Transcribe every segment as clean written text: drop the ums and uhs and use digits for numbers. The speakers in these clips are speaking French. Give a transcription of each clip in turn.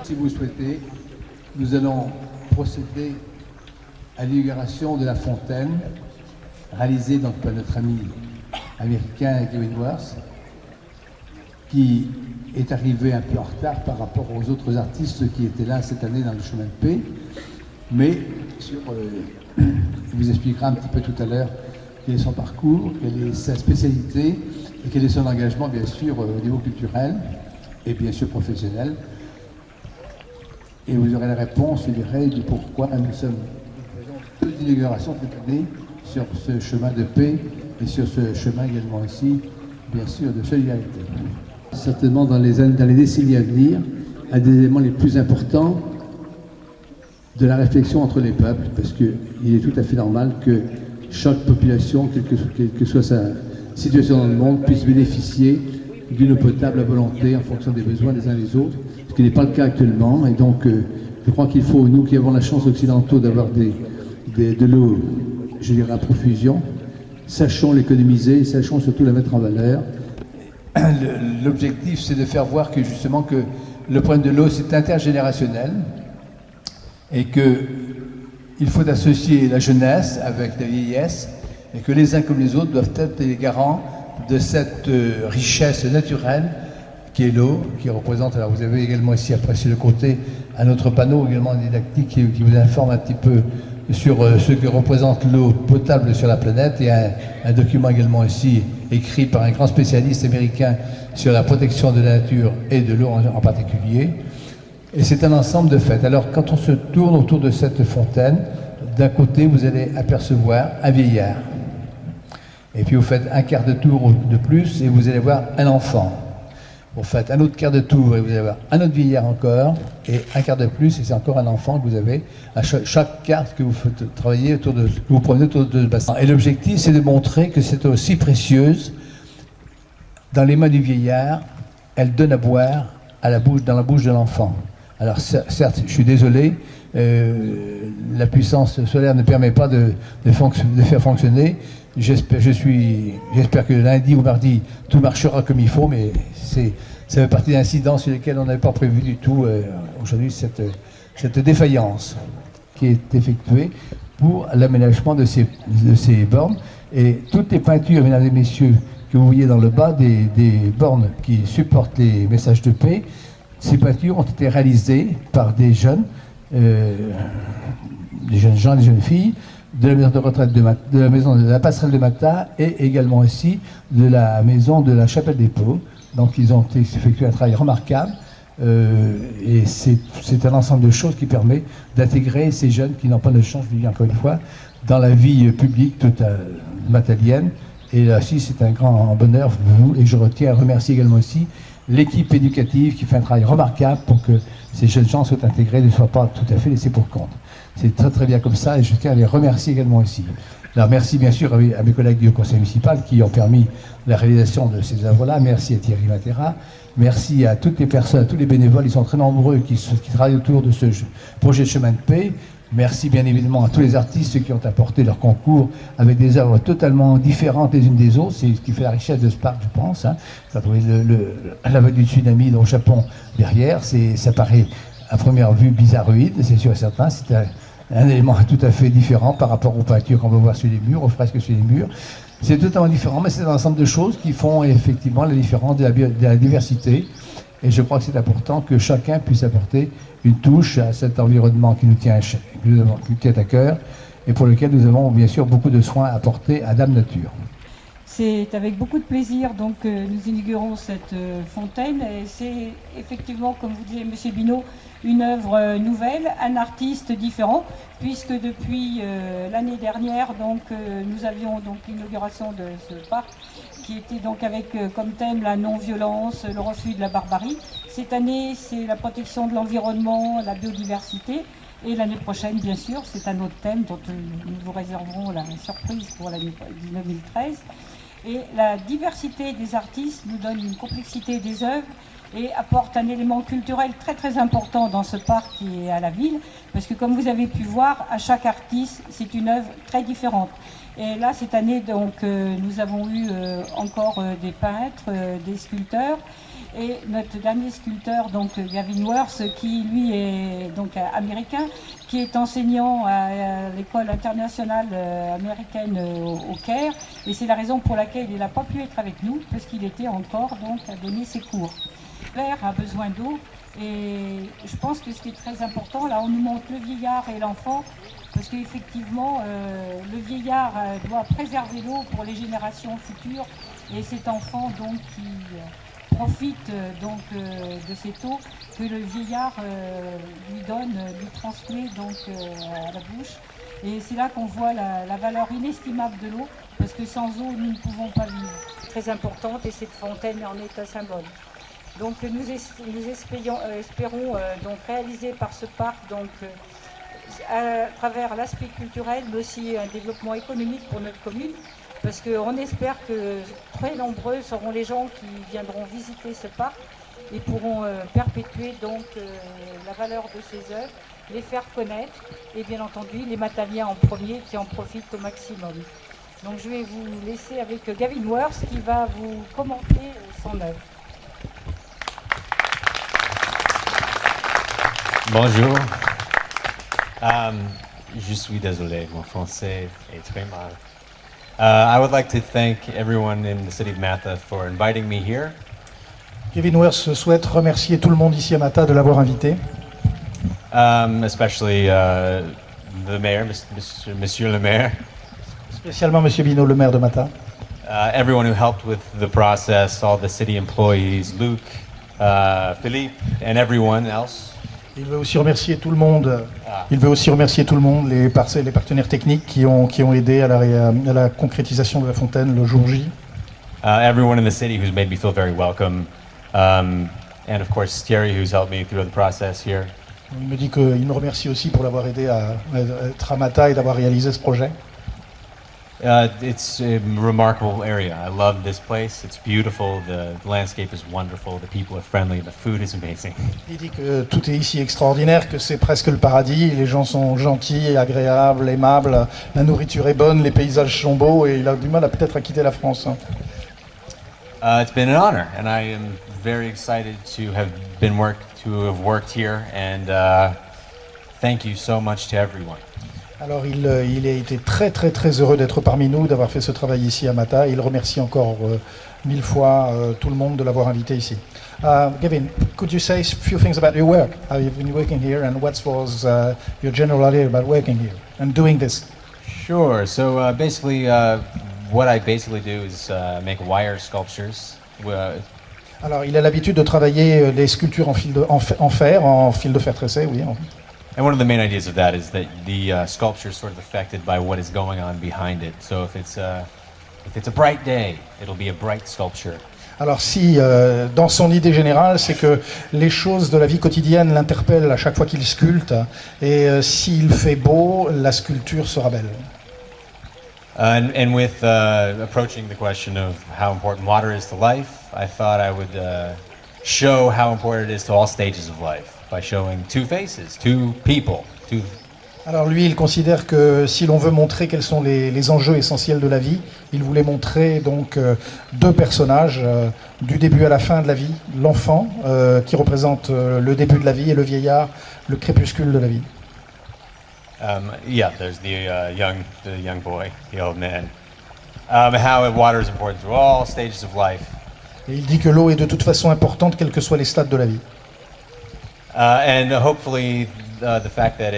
Si vous le souhaitez, nous allons procéder à l'inauguration de la fontaine réalisée donc par notre ami américain Kevin Worth, qui est arrivé un peu en retard par rapport aux autres artistes qui étaient là cette année dans le chemin de paix, mais il vous expliquera un petit peu tout à l'heure quel est son parcours, quelle est sa spécialité et quel est son engagement bien sûr au niveau culturel et bien sûr professionnel. Et vous aurez la réponse, je dirais, du pourquoi nous faisons deux inaugurations cette année sur ce chemin de paix et sur ce chemin également aussi, bien sûr, de solidarité. Certainement dans les décennies à venir, un des éléments les plus importants de la réflexion entre les peuples, parce qu'il est tout à fait normal que chaque population, quelle que soit sa situation dans le monde, puisse bénéficier d'une eau potable à volonté en fonction des besoins des uns des autres, ce qui n'est pas le cas actuellement. Et donc, je crois qu'il faut, nous qui avons la chance occidentaux d'avoir de l'eau, je dirais, à profusion, sachons l'économiser et sachons surtout la mettre en valeur. L'objectif, c'est de faire voir que justement que le problème de l'eau, c'est intergénérationnel et qu'il faut associer la jeunesse avec la vieillesse et que les uns comme les autres doivent être les garants de cette richesse naturelle qui est l'eau, qui représente, alors vous avez également ici après sur le côté un autre panneau également didactique qui vous informe un petit peu sur ce que représente l'eau potable sur la planète, et un document également ici écrit par un grand spécialiste américain sur la protection de la nature et de l'eau en particulier. Et c'est un ensemble de faits. Alors quand on se tourne autour de cette fontaine, d'un côté vous allez apercevoir un vieillard. Et puis vous faites un quart de tour de plus et vous allez voir un enfant. Vous faites un autre quart de tour et vous allez voir un autre vieillard encore, et un quart de plus et c'est encore un enfant que vous avez à chaque carte que vous faites travailler autour de, que vous promenez autour de ce bassin. Et l'objectif, c'est de montrer que c'est aussi précieuse. Dans les mains du vieillard, elle donne à boire dans la bouche de l'enfant. Alors certes, je suis désolé, la puissance solaire ne permet pas de faire fonctionner. J'espère que lundi ou mardi, tout marchera comme il faut, mais ça fait partie d'incidents sur lesquels on n'avait pas prévu du tout aujourd'hui cette défaillance qui est effectuée pour l'aménagement de ces bornes. Et toutes les peintures, mesdames et messieurs, que vous voyez dans le bas des bornes qui supportent les messages de paix, ces peintures ont été réalisées par des jeunes gens et des jeunes filles de la maison de retraite de la maison de la passerelle de Mata et également aussi de la maison de la Chapelle des Paux. Donc ils ont effectué un travail remarquable et c'est un ensemble de choses qui permet d'intégrer ces jeunes qui n'ont pas de chance, je dis encore une fois, dans la vie publique toute matalienne. Et là aussi c'est un grand bonheur pour vous, et je retiens à remercier également aussi l'équipe éducative qui fait un travail remarquable pour que ces jeunes gens soient intégrés, ne soient pas tout à fait laissés pour compte. C'est très très bien comme ça et je tiens à les remercier également aussi. Alors merci bien sûr à mes collègues du conseil municipal qui ont permis la réalisation de ces œuvres-là. Merci à Thierry Matera. Merci à toutes les personnes, à tous les bénévoles, ils sont très nombreux qui travaillent autour de ce projet de chemin de paix. Merci bien évidemment à tous les artistes qui ont apporté leur concours avec des œuvres totalement différentes les unes des autres. C'est ce qui fait la richesse de ce parc, je pense. Hein. Vous trouvez la vague du tsunami au Japon derrière, ça paraît à première vue bizarroïde, c'est sûr et certain. C'est un élément tout à fait différent par rapport aux peintures qu'on peut voir sur les murs, aux fresques sur les murs. C'est totalement différent, mais c'est un ensemble de choses qui font effectivement la différence de la diversité. Et je crois que c'est important que chacun puisse apporter une touche à cet environnement qui nous tient à cœur et pour lequel nous avons bien sûr beaucoup de soins à apporter à Dame Nature. C'est avec beaucoup de plaisir donc nous inaugurons cette fontaine et c'est effectivement, comme vous disiez Monsieur Binot, une œuvre nouvelle, un artiste différent, puisque depuis l'année dernière donc nous avions donc l'inauguration de ce parc qui était donc avec comme thème la non-violence, le refus de la barbarie. Cette année c'est la protection de l'environnement, la biodiversité. Et l'année prochaine, bien sûr, c'est un autre thème dont nous vous réserverons la surprise pour l'année 2013. Et la diversité des artistes nous donne une complexité des œuvres et apporte un élément culturel très très important dans ce parc qui est à la ville, parce que comme vous avez pu voir, à chaque artiste, c'est une œuvre très différente. Et là, cette année, donc, nous avons eu encore des peintres, des sculpteurs, et notre dernier sculpteur, donc Gavin Worth, qui lui est donc américain, qui est enseignant à l'école internationale américaine au Caire, et c'est la raison pour laquelle il n'a pas pu être avec nous, parce qu'il était encore donc à donner ses cours. Père a besoin d'eau, et je pense que ce qui est très important, là on nous montre le vieillard et l'enfant, parce qu'effectivement le vieillard doit préserver l'eau pour les générations futures, et cet enfant donc qui profite donc de cette eau que le vieillard lui donne, lui transmet donc à la bouche. Et c'est là qu'on voit la valeur inestimable de l'eau, parce que sans eau nous ne pouvons pas vivre. Très importante, et cette fontaine en est un symbole. Donc nous espérons donc réaliser par ce parc donc à travers l'aspect culturel, mais aussi un développement économique pour notre commune, parce qu'on espère que très nombreux seront les gens qui viendront visiter ce parc et pourront perpétuer donc la valeur de ces œuvres, les faire connaître, et bien entendu les Mataliens en premier qui en profitent au maximum. Donc je vais vous laisser avec Gavin Worth qui va vous commenter son œuvre. Bonjour. Je suis désolé, mon français est très mal. I would like to thank everyone in the city of Matha for inviting me here. Gavin Worth souhaite remercier tout le monde ici à Matha de l'avoir invité. Especially the mayor, Monsieur le maire. Spécialement Monsieur Bino, le maire de Matha. Everyone who helped with the process, all the city employees, Luc, Philippe, and everyone else. Il veut aussi remercier tout le monde. Il veut aussi remercier tout le monde, les partenaires techniques qui ont aidé à la concrétisation de la fontaine le jour J. Everyone in the city who's made me feel very welcome, and of course Thierry who's helped me through the process here. Il me dit qu'il me remercie aussi pour l'avoir aidé à être à Matha et d'avoir réalisé ce projet. It's a remarkable area. I love this place. It's beautiful. The landscape is wonderful. The people are friendly. The food is amazing. Il dit que tout est ici extraordinaire, que c'est presque le paradis. Les gens sont gentils, agréables, aimables. La nourriture est bonne, les paysages sont beaux, et il a du mal peut-être à quitter la France. It's been an honor, and I am very excited to have worked here. And thank you so much to everyone. Alors il a été très très très heureux d'être parmi nous, d'avoir fait ce travail ici à Matha. Il remercie encore 1000 fois tout le monde de l'avoir invité ici. Gavin, could you say a few things about your work? How you've been working here, and what was your general idea about working here and doing this? Sure. So basically, what I basically do is make wire sculptures. Alors il a l'habitude de travailler les sculptures en fil de fer tressé, oui. And one of the main ideas of that is that the sculpture is sort of affected by what is going on behind it. So if it's a bright day, it'll be a bright sculpture. Alors si, dans son idée générale, c'est que les choses de la vie quotidienne l'interpellent à chaque fois qu'il sculpte, et s'il fait beau, la sculpture sera belle. And with approaching the question of how important water is to life, I thought I would show how important it is to all stages of life. By showing two faces, two people, two. Alors lui, il considère que si l'on veut montrer quels sont les enjeux essentiels de la vie, il voulait montrer donc deux personnages du début à la fin de la vie, l'enfant qui représente le début de la vie et le vieillard, le crépuscule de la vie. Yeah, there's the young boy, the old man. How water is important to all stages of life. Et il dit que l'eau est de toute façon importante, quels que soient les stades de la vie. And hopefully the fact that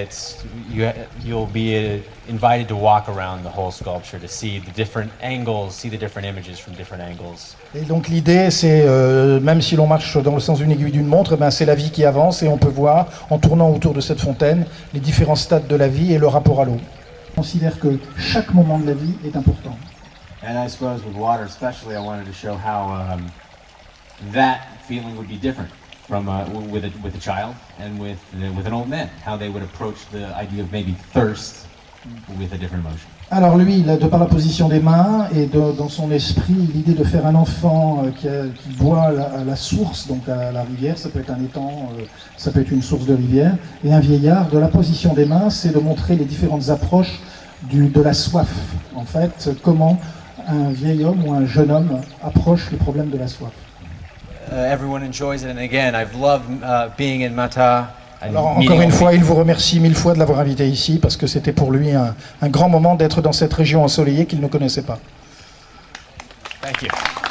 you'll be invited to walk around the whole sculpture to see the different angles, see the different images from different angles. Et donc l'idée, c'est même si l'on marche dans le sens d'une aiguille d'une montre, c'est la vie qui avance, et on peut voir, en tournant autour de cette fontaine, les différents stades de la vie et le rapport à l'eau. Je considère que chaque moment de la vie est important. And I suppose with water especially, I wanted to show how that feeling would be different from with a child and with an old man, how they would approach the idea of maybe thirst with a different emotion. Alors lui, il a, de par la position des mains et dans son esprit, l'idée de faire un enfant qui boit à la source, donc à la rivière, ça peut être un étang, ça peut être une source de rivière, et un vieillard, de la position des mains, c'est de montrer les différentes approches de la soif. En fait, comment un vieil homme ou un jeune homme approche le problème de la soif. Everyone enjoys it, and again, I've loved being in Mata. Alors encore une fois, il vous remercie 1000 fois de l'avoir invité ici, parce que c'était pour lui un grand moment d'être dans cette région ensoleillée qu'il ne connaissait pas. Thank you.